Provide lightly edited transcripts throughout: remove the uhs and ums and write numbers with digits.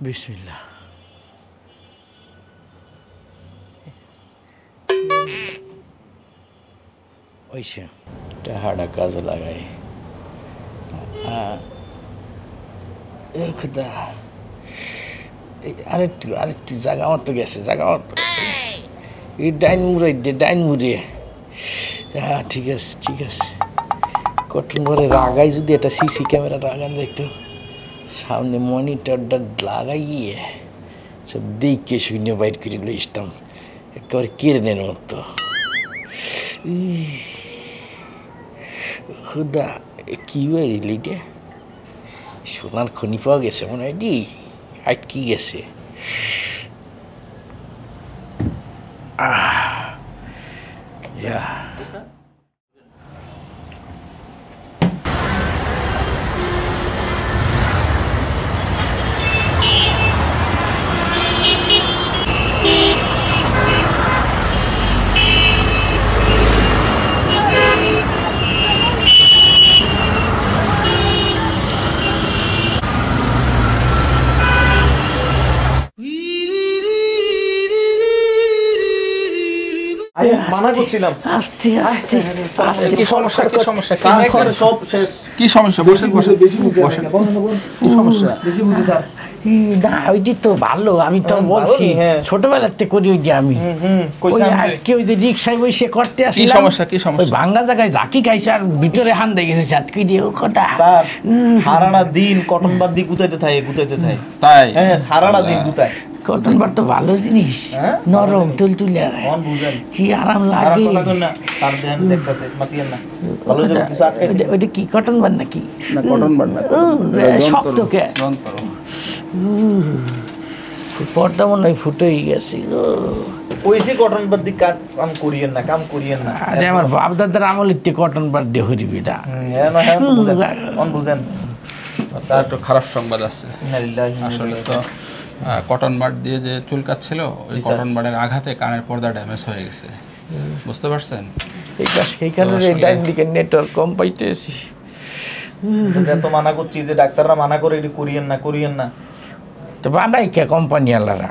বিসমিল্লাহ। ওইসে টাহাটা কাজে লাগাই। খুদা আরেকটু জায়গা মতো গেছে, জায়গা মতো এই ডাইন মুড়াই দিয়ে ডাইন মুড়িয়ে। হ্যাঁ ঠিক আছে। কটন করে রাগাই যদি একটা সিসি ক্যামেরা লাগান দেখতো, সামনে মনিটরটা লাগাইয়ে সব দেখে শূন্য বাইর করে লইসতাম একেবারে কেড়ে নেন মতো। খুদা কি বাইরিল এটা? সোনার খনি পাওয়া গেছে মনে হয় ডি, আটকি গেছে। মানা করছিলাম আস্তে আস্তে কি সমস্যা কি সমস্যা বসেন কি সমস্যা? না ওইটি তো ভালো, আমি তো বলছি ছোটবেলার থেকে করি ওই যে আমি আজকে ওই যে রিক্সায় বসে করতে আসি। কি সমস্যা? ভাঙ্গা জায়গায় জাকি খাইছে আর ভিতরে হান দিয়ে গেছে চাতকি দিয়ে কথা। সারাটা দিন কটন বাদ দিয়ে গুতাইতে থাকে তাই? হ্যাঁ সারাটা দিন গুতায়। কটন বার তো ভালো জিনিস, নরম তুলতুলে কি আরাম লাগে। ওইটা কি কটন বার নাকি? কটন বার না, শক্ত কে পর্দা মনে হয় ফুটেই গেছে। ওইসি কটন বাদ দিয়ে কাম করিয়েন না। আরে আমার বাপ দাদার আমলের থেকে কটন বার দিয়ে হরিবি না। বুঝেন স্যার একটু খারাপ সংবাদ আছে। আসলে তো কটন বাড দিয়ে যে চুলকাচ্ছিল ওই কটন বাডের আঘাতে কানের পর্দা ড্যামেজ হয়ে গেছে, বুঝতে পারছেন? সেইখানে ডাইন দিকে নেটওয়ার্ক কম পাইতেছি। এত মানা করছি যে ডাক্তাররা মানা করে এটি করিয়েন না। তো বানাই কে কোম্পানি ওয়ালারা?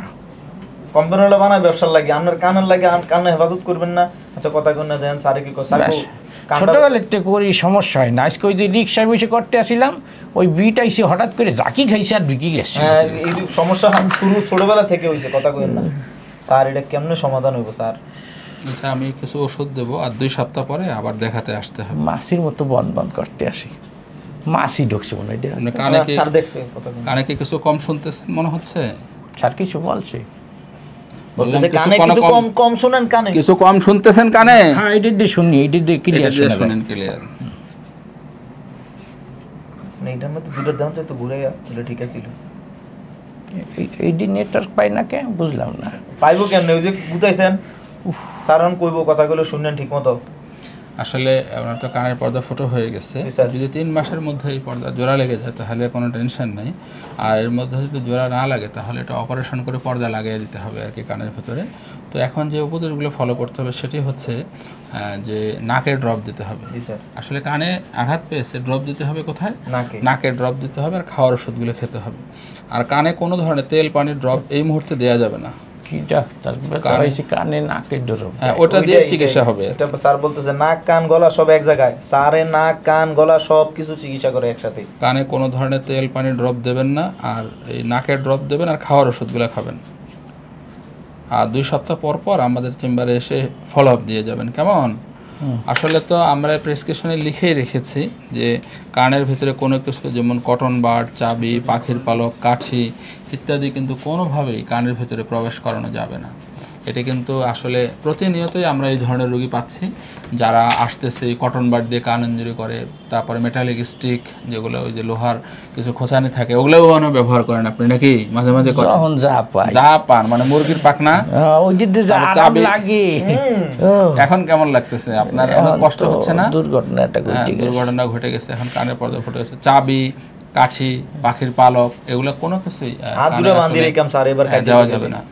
কোম্পানি ওয়ালা বানায় ব্যবসার লাগে, আপনার কানের লাগে কানে হেফাজত করবেন না। আচ্ছা কথা কন না দেন স্যারে কি ছোটবেলার থেকে করি সমস্যা হয় না। আজকে ওই যে রিক্সায় বসে করতে আসিলাম, ওই বিট আইসে হঠাৎ করে জাকি খাইছে আর ঢুকি গেছে। এই সমস্যা শুরু ছোটবেলা থেকে হয়েছে, কথা কইেন না। স্যার এটা কেমনে সমাধান হইব স্যার? এটা আমি কিছু ওষুধ দেবো আর 2 সপ্তাহ পরে আবার দেখাতে আসতে হবে। মাসির মতো বন্ধ করতে আসি, মাসি ঢুকছে মনে হয়। কানে কি কিছু কম শুনতেছেন মনে হচ্ছে? স্যার কিছু বলছে, কম শুনেন কানে, কিছু কম শুনতেছেন কানে? হ্যাঁ এটা দিয়ে শুনি, এটা দিয়ে ক্লিয়ার শুনেন ক্লিয়ার। এইটার মধ্যে দুটো দাম তো ঘুরে গেল, ঠিক আছে। এই দিন নেটওয়ার্ক পাই না কে বুঝলাম না। পাইবো কেমনে? ওই যে গুতাইছেন স্যার কইবো কথাগুলো শুনলেন ঠিক মতো। আসলে আপনার তো কানের পর্দা ফুটো হয়ে গেছে, যদি 3 মাসের মধ্যে এই পর্দা জোড়া লেগে যায় তাহলে কোনো টেনশন নেই। আর এর মধ্যে যদি জোড়া না লাগে তাহলে এটা অপারেশন করে পর্দা লাগিয়ে দিতে হবে আর কি কানের ভেতরে। তো এখন যে উপদেশগুলো ফলো করতে হবে সেটি হচ্ছে যে নাকে ড্রপ দিতে হবে। আসলে কানে আঘাত পেয়েছে, ড্রপ দিতে হবে কোথায়? নাকে ড্রপ দিতে হবে আর খাওয়ার ওষুধগুলো খেতে হবে। আর কানে কোনো ধরনের তেল পানির ড্রপ এই মুহূর্তে দেওয়া যাবে না। কি ডাক্তার কানে নাকের ড্রপ? ওটা দিয়ে চিকিৎসা হবে। এটা স্যার বলতেছে নাক কান গলা সব এক জায়গায়। স্যারে নাক কান গলা সব কিছু চিকিৎসা করে একসাথে। কানে কোনো ধরনের তেল পানির ড্রপ দেবেন না, আর এই নাকের ড্রপ দেবেন আর খাওয়ার ওষুধগুলো খাবেন। আর 2 সপ্তাহ পর পর আমাদের চেম্বারে এসে ফলো আপ দিয়ে যাবেন, কেমন? আসলে তো আমরা প্রেসক্রিপশনে লিখেই রেখেছি যে কানের ভিতরে কোনো কিছু যেমন কটন বাড, চাবি, পাখির পালক, কাঠি ইত্যাদি কিন্তু কোনোভাবেই কানের ভিতরে প্রবেশ করানো যাবে না। এটা কিন্তু আসলে প্রতিনিয়তই আমরা এই ধরনের রোগী পাচ্ছি যারা আসতেছে কটন বাড দিয়ে কান ইনজুরি করে, তারপরে মেটালিক স্টিক যেগুলো ওই যে লোহার কিছু খোঁচানি থাকে ওগুলোও ব্যবহার করেন আপনি নাকি? মাঝে মাঝে যা পান মানে মুরগির পাখনা, এখন কেমন লাগতেছে আপনার? অনেক কষ্ট হচ্ছে না? দুর্ঘটনা ঘটে গেছে, এখন কানের পর্দা ফুটে গেছে। চাবি, কাঠি, পাখির পালক এগুলো কোনো কিছুই দেওয়া যাবে না।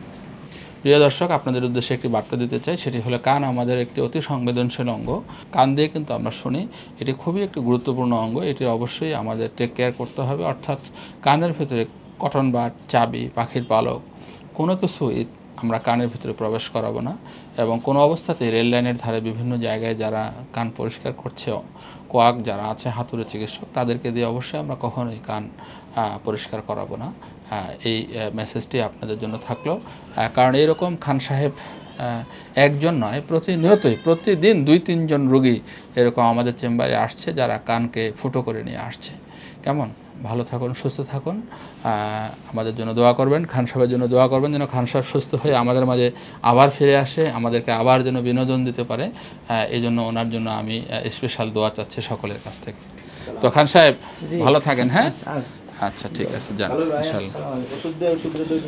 প্রিয় দর্শক, আপনাদের উদ্দেশ্যে একটি বার্তা দিতে চাই, সেটি হলো কান আমাদের একটি অতি সংবেদনশীল অঙ্গ। কান দিয়ে কিন্তু আমরা শুনি, এটি খুবই একটি গুরুত্বপূর্ণ অঙ্গ। এটি অবশ্যই আমাদের টেক কেয়ার করতে হবে। অর্থাৎ কানের ভেতরে কটন বাড, চাবি, পাখির পালক কোনো কিছুই আমরা কানের ভিতরে প্রবেশ করাবো না। এবং কোনো অবস্থাতেই রেল লাইনের ধারে বিভিন্ন জায়গায় যারা কান পরিষ্কার করছে, কোয়াক যারা আছে হাতুড়ে চিকিৎসক, তাদেরকে দিয়ে অবশ্যই আমরা কখনোই কান পরিষ্কার করাবো না। এই মেসেজটি আপনাদের জন্য থাকলো। কারণ এইরকম খান সাহেব একজন নয়, প্রতিনিয়তই প্রতিদিন 2-3 জন রোগী এরকম আমাদের চেম্বারে আসছে যারা কানকে ফুটো করে নিয়ে আসছে। কেমন? ভালো থাকুন, সুস্থ থাকুন, আমাদের জন্য দোয়া করবেন, খান সাহেবের জন্য দোয়া করবেন যেন খান সাহেব সুস্থ হয়ে আমাদের মাঝে আবার ফিরে আসে, আমাদেরকে আবার যেন বিনোদন দিতে পারে। এই জন্য ওনার জন্য আমি স্পেশাল দোয়া চাচ্ছি সকলের কাছ থেকে। তো খান সাহেব ভালো থাকেন। হ্যাঁ, আচ্ছা ঠিক আছে, যান ইনশাআল্লাহ। ওষুধ দিয়ে ওষুধ দিয়ে